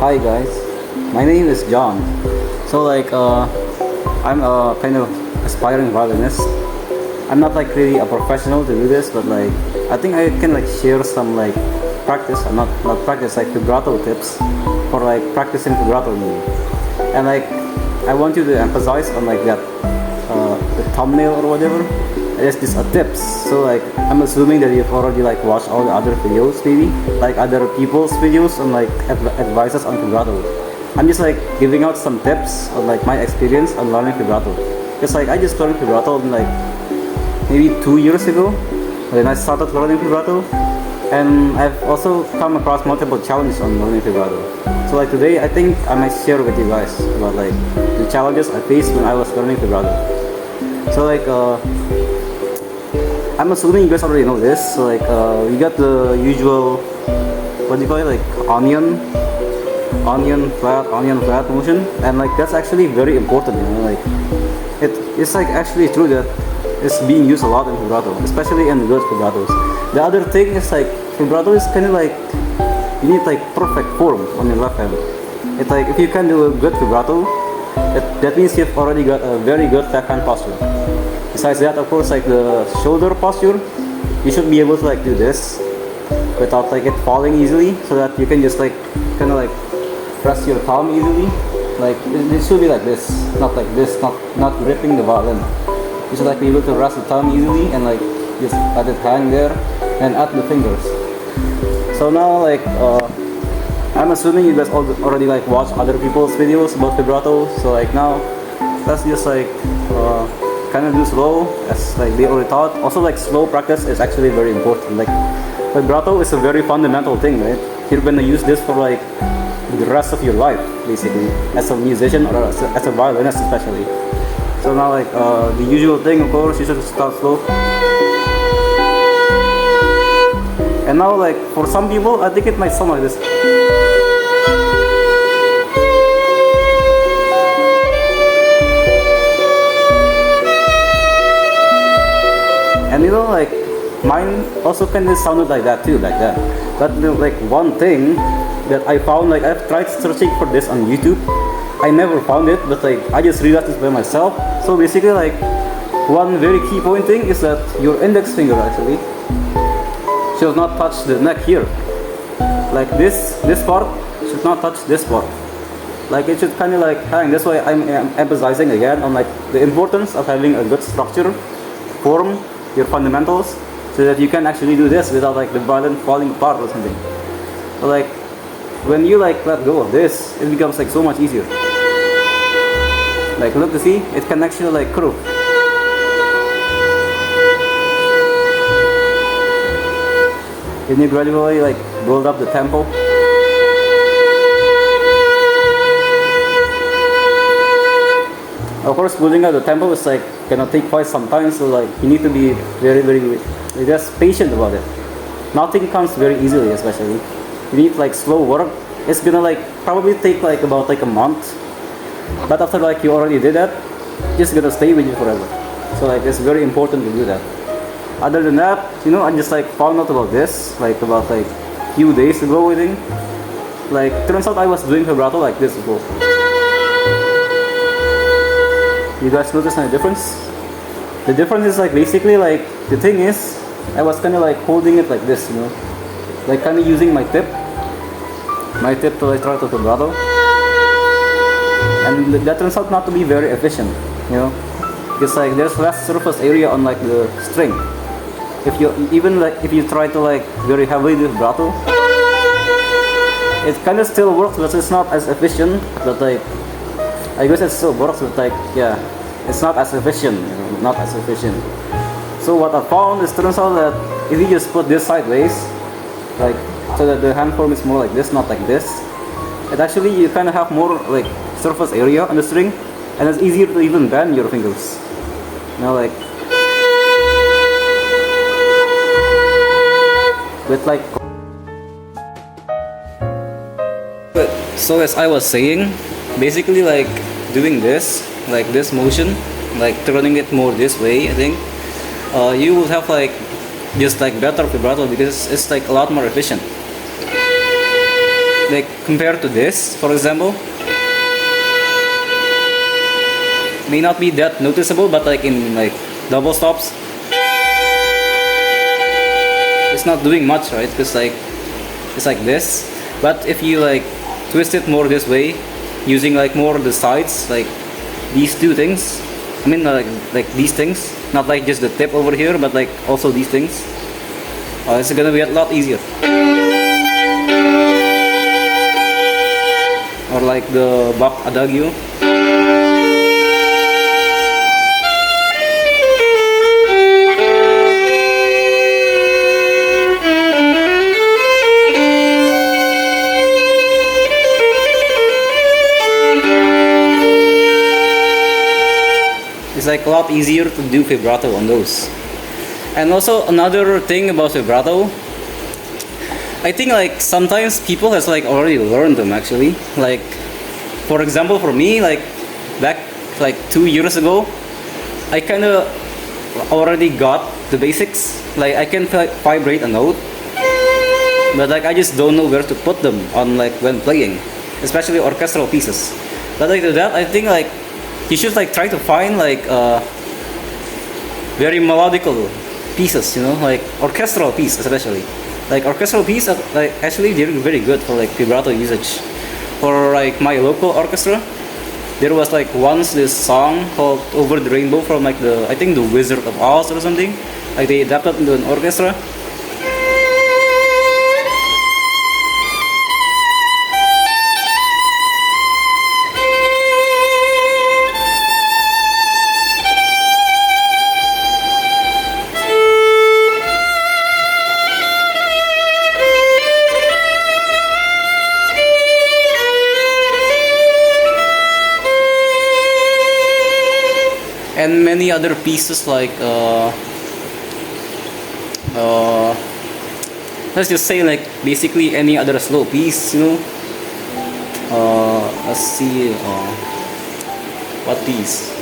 Hi guys, my name is John. So I'm a kind of aspiring violinist. I'm not like really a professional to do this, but like I think I can like share some like practice, not practice like vibrato tips for like practicing vibrato maybe. And like I want you to emphasize on like that the thumbnail or whatever. It's just a tips. So like I'm assuming that you've already like watched all the other videos maybe, like other people's videos on like advices on vibrato. I'm just like giving out some tips on like my experience on learning vibrato. It's like I just learned vibrato like maybe 2 years ago when I started learning vibrato, and I've also come across multiple challenges on learning vibrato. So like today I think I might share with you guys about like the challenges I faced when I was learning vibrato. So like I'm assuming you guys already know this. So like we got the usual, what do you call it, like onion flat motion, and like that's actually very important, you know, like it's like actually true that it's being used a lot in vibrato, especially in good vibratos. The other thing is like vibrato is kind of like you need like perfect form on your left hand. It's like if you can do a good vibrato, that means you've already got a very good left hand posture. Besides that, of course, like the shoulder posture, you should be able to like do this without like it falling easily, so that you can just like kind of like press your thumb easily. Like it should be like this, not like this, not gripping the violin. You should like be able to rest the thumb easily and like just let it hang there and add the fingers. So now like I'm assuming you guys already like watch other people's videos about vibrato. So like now let's just like kind of do slow, as like they already taught. Also like slow practice is actually very important. Like vibrato is a very fundamental thing, right? You're gonna use this for like the rest of your life basically, as a musician or as a violinist especially. So now like the usual thing, of course, you should start slow. And now like for some people I think it might sound like this. And you know, like mine also kind of sounded like that too, like that. But you know, like one thing that I found, like I've tried searching for this on YouTube, I never found it, but like I just realized it by myself. So basically, like one very key point thing is that your index finger actually should not touch the neck here. Like this part should not touch this part. Like it should kind of like hang. That's why I'm emphasizing again on like the importance of having a good structure, form, your fundamentals, so that you can actually do this without like the violin falling apart or something. So like when you like let go of this, it becomes like so much easier. Like look, to see, it can actually like curve. Can you gradually like build up the tempo? Of course, building up the tempo is like gonna take quite some time, so like you need to be very just patient about it. Nothing comes very easily, especially. You need like slow work. It's gonna like probably take like about like a month, but after like you already did that, it's just gonna stay with you forever. So like it's very important to do that. Other than that, you know, I just like found out about this like about like few days ago, I think. Like turns out I was doing vibrato like this before. You guys notice any difference? The difference is like basically like the thing is I was kind of like holding it like this, you know, like kind of using my tip to like try to vibrato, and that turns out not to be very efficient, you know, because like there's less surface area on like the string. If you try to like very heavily do vibrato, it kind of still works, but it's not as efficient. But like I guess it still works, but like yeah, it's not as efficient, you know, not as efficient. So what I found is turns out that if you just put this sideways, like so that the hand form is more like this, not like this, it actually you kind of have more like surface area on the string, and it's easier to even bend your fingers. You know, like with like. So as I was saying, basically like doing this, like this motion, like turning it more this way, I think you will have like just like better vibrato because it's like a lot more efficient. Like compared to this, for example, may not be that noticeable, but like in like double stops, it's not doing much, right? Because like it's like this. But if you like twist it more this way, using like more the sides, like these two things, I mean like these things, not like just the tip over here, but like also these things, it's gonna be a lot easier. Or like the Bach Adagio. It's like a lot easier to do vibrato on those. And also another thing about vibrato, I think like sometimes people has like already learned them actually. Like for example for me, like back like 2 years ago, I kinda already got the basics. Like I can vibrate a note, but like I just don't know where to put them on like when playing, especially orchestral pieces. But like to that, I think like you should like try to find like very melodical pieces, you know, like orchestral piece especially. Like orchestral piece, like actually they're very good for like vibrato usage. For like my local orchestra, there was like once this song called "Over the Rainbow" from like I think the Wizard of Oz or something. Like they adapted into an orchestra. And many other pieces like let's just say like basically any other slow piece, you know. Let's see what piece.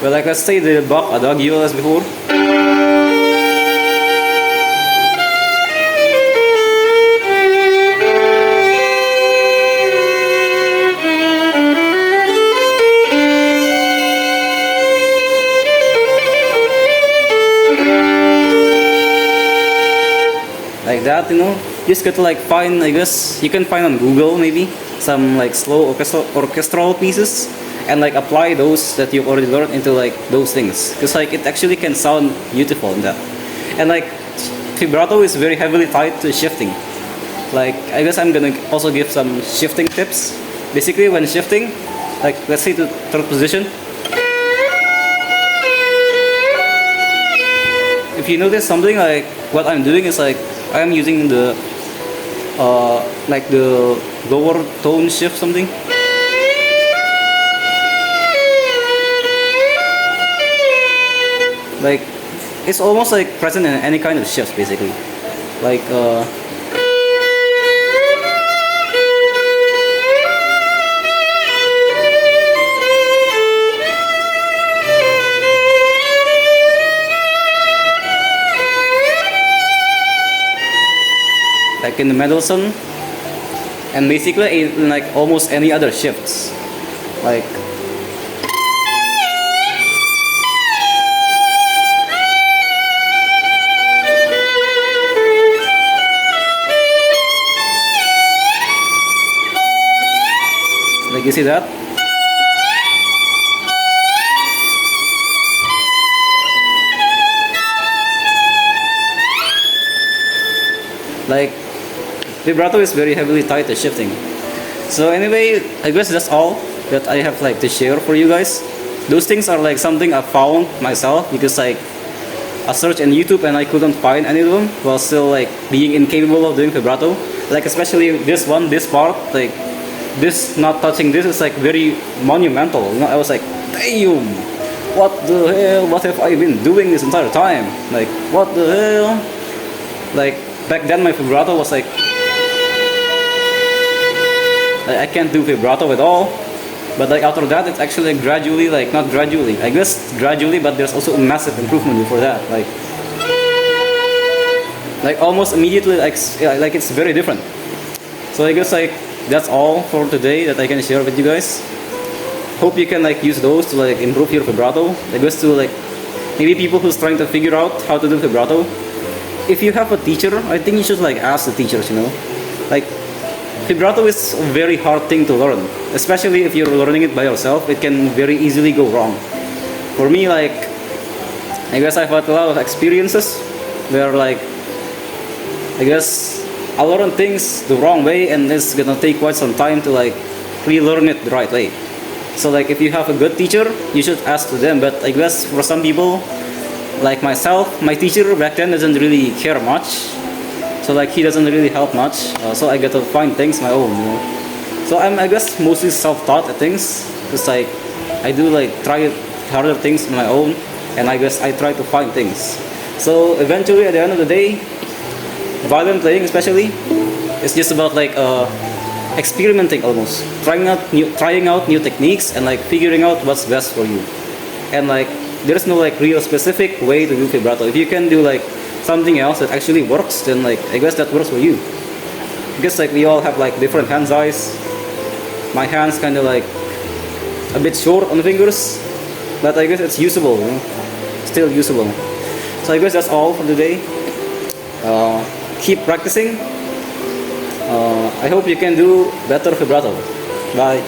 Well, like let's say the Bach Adagio as before. Like that, you know, just got to like find, I guess you can find on Google maybe some like slow orchestral pieces and like apply those that you've already learned into like those things, because like it actually can sound beautiful in that. And like vibrato is very heavily tied to shifting. Like I guess I'm gonna also give some shifting tips. Basically when shifting, like let's say to third position, if you notice something, like what I'm doing is like I am using the like the lower tone shift something. Like it's almost like present in any kind of shifts basically. Like in the Mendelssohn, and basically in like almost any other shifts, like you see that. Like vibrato is very heavily tied to shifting. So anyway, I guess that's all that I have like to share for you guys. Those things are like something I found myself because like I searched on YouTube and I couldn't find any of them while still like being incapable of doing vibrato. Like especially this one, this part, like this not touching this is like very monumental. You know, I was like, damn, what the hell? What have I been doing this entire time? Like what the hell? Like back then my vibrato was like I can't do vibrato at all. But like after that, it's actually like gradually, like not gradually, I guess gradually, but there's also a massive improvement before that. Like almost immediately, like it's very different. So I guess like that's all for today that I can share with you guys. Hope you can like use those to like improve your vibrato. I guess to like maybe people who's trying to figure out how to do vibrato. If you have a teacher, I think you should like ask the teachers, you know. Like vibrato is a very hard thing to learn, especially if you're learning it by yourself. It can very easily go wrong. For me, like I guess I've had a lot of experiences where like I guess I learn things the wrong way, and it's gonna take quite some time to like relearn it the right way. So like if you have a good teacher, you should ask to them. But I guess for some people, like myself, my teacher back then doesn't really care much. So like he doesn't really help much. So I get to find things my own, you know. So I guess mostly self-taught at things. It's like I do like try harder things on my own, and I guess I try to find things. So eventually, at the end of the day, violin playing especially, it's just about like experimenting almost, trying out new techniques and like figuring out what's best for you. And like there's no like real specific way to do vibrato. If you can do like something else that actually works, then like I guess that works for you. I guess like we all have like different hand size. My hands kind of like a bit short on the fingers, but I guess it's usable, you know? Still usable. So I guess that's all for today. Keep practicing. I hope you can do better vibrato. Bye.